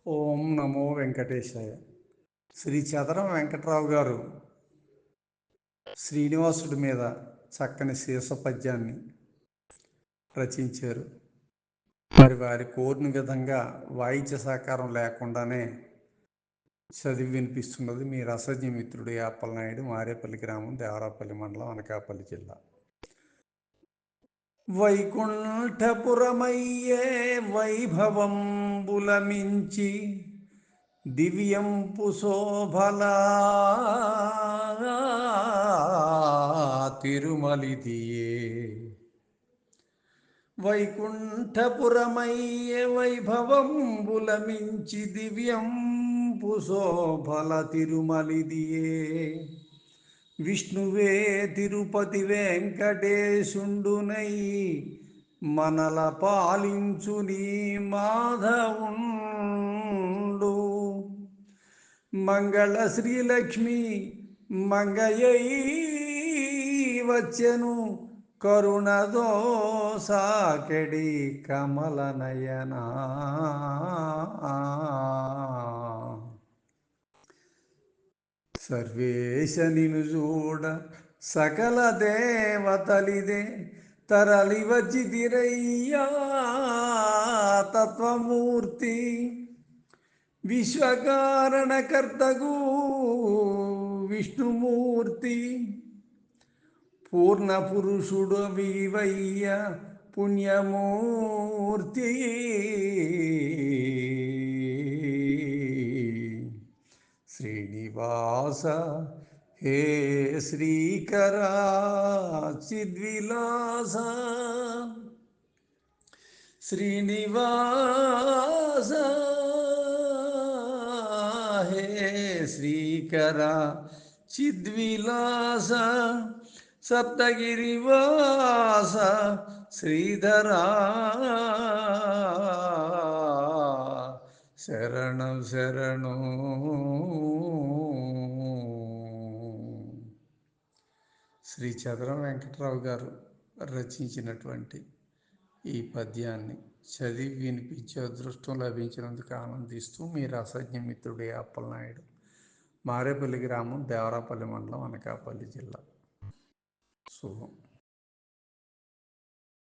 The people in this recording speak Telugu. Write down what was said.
ఓం నమో వెంకటేశాయ. శ్రీ చదరం వెంకట్రావు గారు శ్రీనివాసుడి మీద చక్కని శీర్షపద్యాన్ని రచించారు. మరి వారి కోరిన విధంగా వాయిద్య సహకారం లేకుండానే చదివి వినిపిస్తున్నది మీ రసజ్ఞ మిత్రుడు అప్పలనాయుడు, మారేపల్లి గ్రామం, దేవరాపల్లి మండలం, అనకాపల్లి జిల్లా. వైకుంఠపురమయ్యే వైభవం బులమించి దివ్యంపు శోభలా తిరుమలిదియే. వైకుంఠపురమయ్యే వైభవం బులమించి దివ్యంపు శోభల తిరుమలిదియే. విష్ణువే తిరుపతి వెంకటేశుండునై మనల పాలించు నీ మాధవుండు. మంగళ శ్రీలక్ష్మి మంగయ్యై వచ్చెను కరుణదో సాకెడి కమల నయనా. సర్వేశ నిను చూడ సకల దేవతలిదే తరలి వచ్చిదిరయ్యా తత్వమూర్తి. విశ్వకారణకర్తగు విష్ణుమూర్తి పూర్ణ పురుషుడు వివయ్య పుణ్యమూర్తి. శ్రీనివాస హే శ్రీకర చిద్విలాస. శ్రీనివాస హే శ్రీకర చిద్విలాస. సప్తగిరివాస శ్రీధరా శరణం శరణు. శ్రీ చదరం వెంకట్రావు గారు రచించినటువంటి ఈ పద్యాన్ని చదివి వినిపించే అదృష్టం లభించినందుకు ఆనందిస్తూ మీ రసజ్ఞ మిత్రుడు అప్పలనాయుడు, మారేపల్లి గ్రామం, దేవరాపల్లి మండలం, అనకాపల్లి జిల్లా. శుభం.